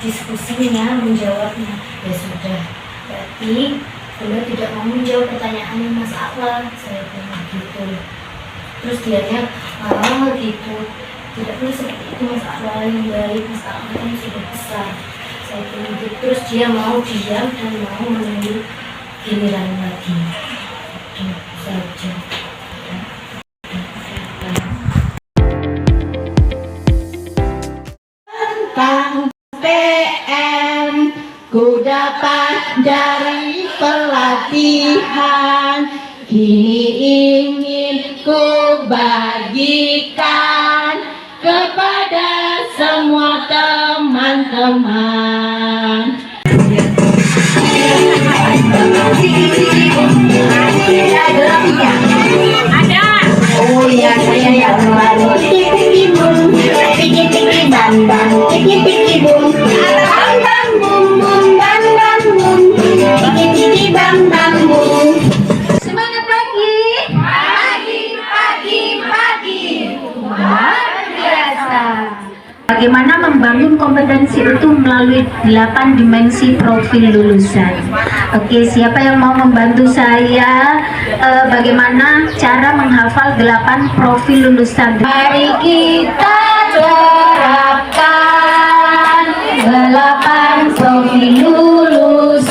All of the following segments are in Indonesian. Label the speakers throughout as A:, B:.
A: diskusinya, menjawabnya. Ya sudah, berarti beliau tidak mau menjawab pertanyaan Mas Akmal. Saya bilang gitu. Terus dianya, gitu, tidak boleh seperti itu Mas Akmal, yang baik, Mas Akmal kan sudah besar. Saya bilang gitu. Terus dia mau diam dan mau menunggu giliran lagi. Itu saja.
B: Tentang PM ku dapat dari pelatihan, kini ingin ku bagikan kepada semua teman-teman. Ada. Oh iya, saya yang selalu tiki-tiki bum, tiki-tiki bam bam, tiki-tiki bum, bam bam bum bum, bam bam bum, tiki-tiki bam bam bum. Semangat pagi. Pagi, pagi, pagi. Luar biasa. Bagaimana membangun kompetensi itu melalui 8 dimensi profil lulusan. Oke, siapa yang mau membantu saya bagaimana cara menghafal 8 profil lulusan? Mari kita terapkan 8 profil lulusan.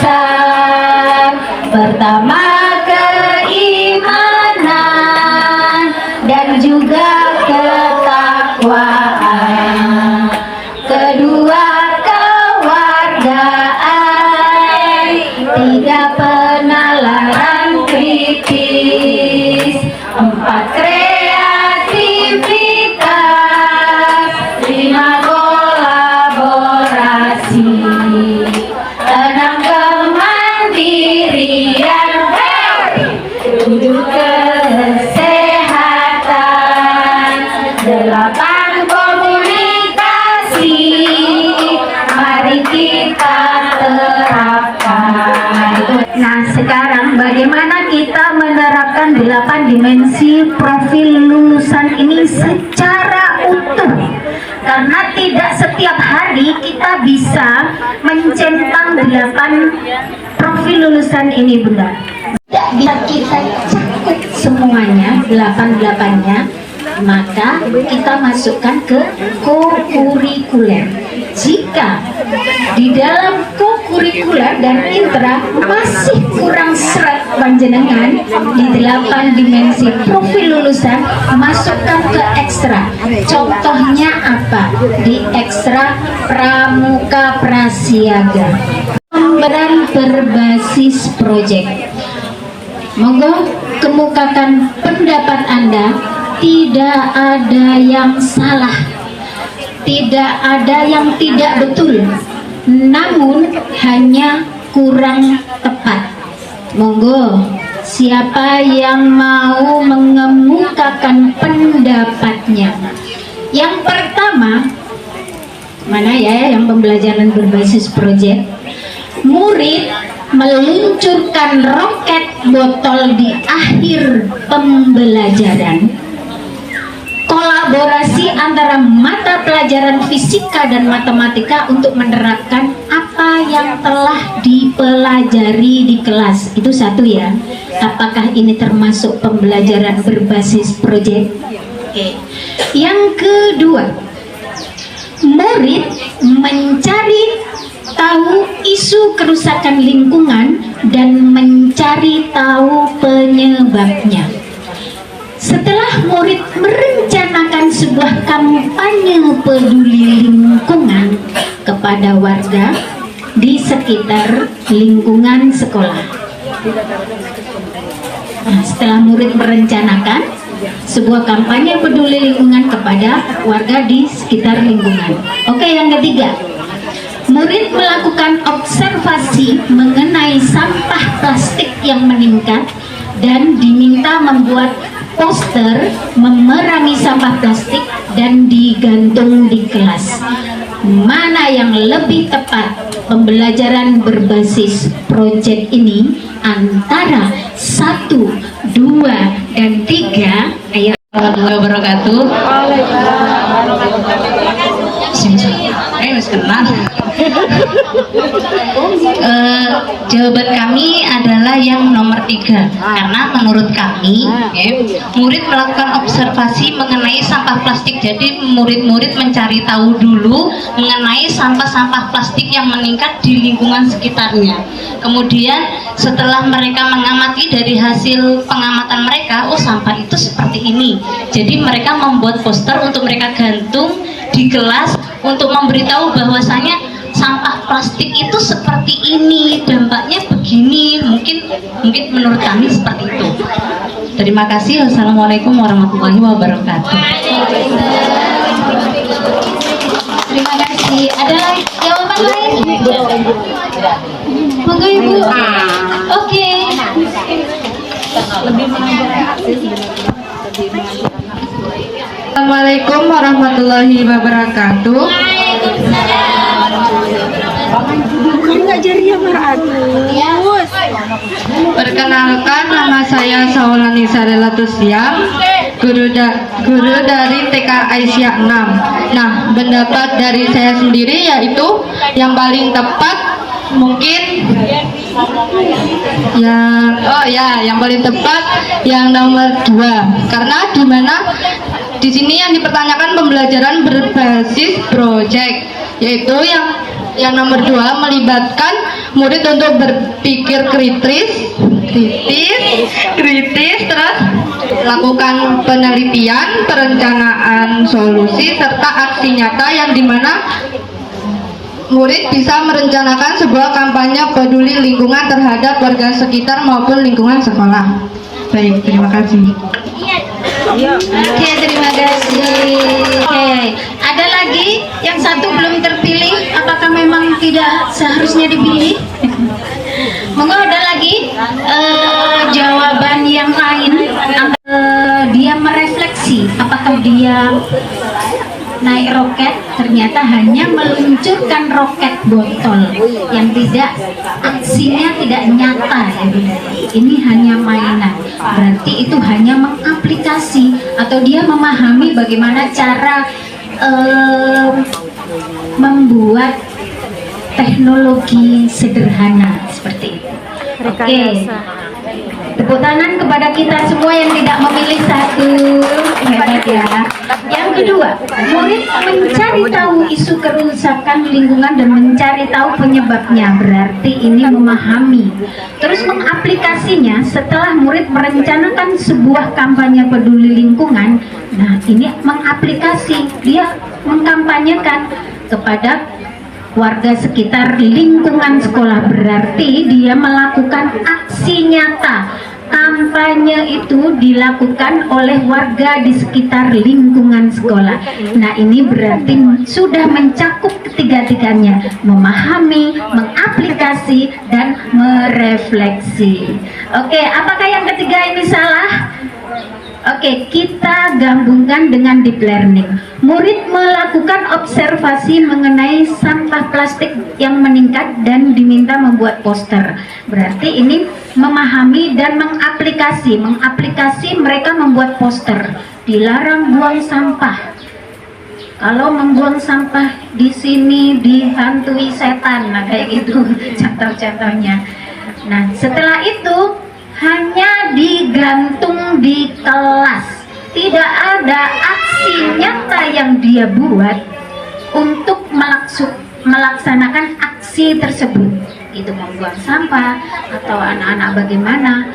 B: Pertama, keimanan dan juga ketakwaan. Kedua, kewargaan. Tiga, penalaran kritis. Empat, kreativitas. Lima, kolaborasi. Enam, kemandirian. Tujuh, kesehatan. Delapan, komunikasi. Mari kita terapkan. Nah, sekarang bagaimana kita menerapkan 8 dimensi profil lulusan ini secara utuh? Karena tidak setiap hari kita bisa mencentang 8 profil lulusan ini, Bunda. Tidak bisa kita cakup semuanya, 8-8-nya, maka kita masukkan ke kokurikuler. Jika di dalam kokurikuler dan intra masih kurang seret panjenengan di 8 dimensi profil lulusan, masukkan ke ekstra. Contohnya apa? Di ekstra pramuka prasiaga, pemberan berbasis proyek. Monggo kemukakan pendapat Anda. Tidak ada yang salah, tidak ada yang tidak betul, namun hanya kurang tepat. Monggo, siapa yang mau mengemukakan pendapatnya? Yang pertama, mana ya yang pembelajaran berbasis proyek? Murid meluncurkan roket botol di akhir pembelajaran. Kolaborasi antara mata pelajaran fisika dan matematika untuk menerapkan apa yang telah dipelajari di kelas. Itu satu ya. Apakah ini termasuk pembelajaran berbasis proyek? Oke. Yang kedua, murid mencari tahu isu kerusakan lingkungan dan mencari tahu penyebabnya. Setelah murid merencanakan sebuah kampanye peduli lingkungan kepada warga di sekitar lingkungan sekolah. Nah, setelah murid merencanakan sebuah kampanye peduli lingkungan kepada warga di sekitar lingkungan. Oke, yang ketiga, murid melakukan observasi mengenai sampah plastik yang meningkat dan diminta membuat poster memerangi sampah plastik dan digantung di kelas. Mana yang lebih tepat pembelajaran berbasis proyek ini antara 1, 2, dan 3? Ayo.
C: Warahmatullahi wabarakatuh. Ayo kenal. Jawaban kami adalah yang nomor 3, karena menurut kami murid melakukan observasi mengenai sampah plastik. Jadi murid-murid mencari tahu dulu mengenai sampah-sampah plastik yang meningkat di lingkungan sekitarnya. Kemudian setelah mereka mengamati dari hasil pengamatan mereka, oh sampah itu seperti ini. Jadi mereka membuat poster untuk mereka gantung di kelas untuk memberitahu bahwasanya sampah plastik itu seperti ini, dampaknya begini. Mungkin menurut kami seperti itu. Terima kasih. Wassalamualaikum warahmatullahi wabarakatuh.
B: Terima kasih. Ada lagi jawaban lain? Monggo Ibu. Oke.
C: Assalamualaikum warahmatullahi wabarakatuh. Perkenalkan, nama saya Saulani Sarela Tusiam, guru dari TK Aisyah 6. Nah, pendapat dari saya sendiri yaitu yang paling tepat mungkin yang paling tepat yang nomor 2, karena di sini yang dipertanyakan pembelajaran berbasis project, yaitu yang nomor 2 melibatkan murid untuk berpikir kritis, terus lakukan penelitian, perencanaan solusi, serta aksi nyata yang dimana murid bisa merencanakan sebuah kampanye peduli lingkungan terhadap warga sekitar maupun lingkungan sekolah. Baik, terima kasih.
B: Oke, terima kasih. Oke, ada lagi yang satu belum terpilih. Apakah memang tidak seharusnya dipilih? Monggo, ada lagi jawaban yang lain. Dia merefleksi apakah dia naik roket, ternyata hanya meluncurkan roket botol yang aksinya tidak nyata ya Bunda. Ini hanya mainan, berarti itu hanya mengaplikasi atau dia memahami bagaimana cara membuat teknologi sederhana seperti itu. Oke. Tepuk tangan kepada kita semua yang tidak memilih satu. Hebat ya. Yang kedua, murid mencari tahu isu kerusakan lingkungan dan mencari tahu penyebabnya. Berarti ini memahami. Terus mengaplikasinya setelah murid merencanakan sebuah kampanye peduli lingkungan. Nah, ini mengaplikasi. Dia mengkampanyekan kepada warga sekitar lingkungan sekolah, berarti dia melakukan aksi nyata. Kampanye itu dilakukan oleh warga di sekitar lingkungan sekolah. Nah, ini berarti sudah mencakup ketiga-tiganya, memahami, mengaplikasi, dan merefleksi. Oke, apakah yang ketiga ini salah? Oke, kita gabungkan dengan deep learning. Murid melakukan observasi mengenai sampah plastik yang meningkat dan diminta membuat poster. Berarti ini memahami dan mengaplikasi. Mengaplikasi mereka membuat poster. Dilarang buang sampah. Kalau membuang sampah di sini dihantui setan. Nah, kayak gitu contoh-contohnya. Nah, setelah itu hanya digantung di kelas, tidak ada aksi nyata yang dia buat untuk melaksanakan aksi tersebut. Itu membuang sampah atau anak-anak bagaimana.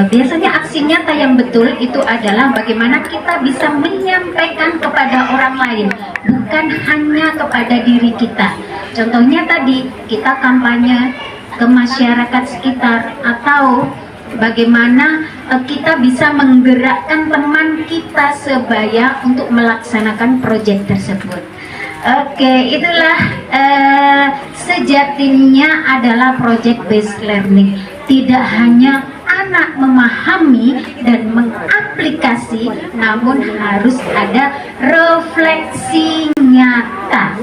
B: Biasanya aksi nyata yang betul itu adalah bagaimana kita bisa menyampaikan kepada orang lain, bukan hanya kepada diri kita. Contohnya tadi kita kampanye ke masyarakat sekitar, atau bagaimana kita bisa menggerakkan teman kita sebaya untuk melaksanakan proyek tersebut. Oke, itulah sejatinya adalah project based learning. Tidak hanya anak memahami dan mengaplikasi, namun harus ada refleksi nyata.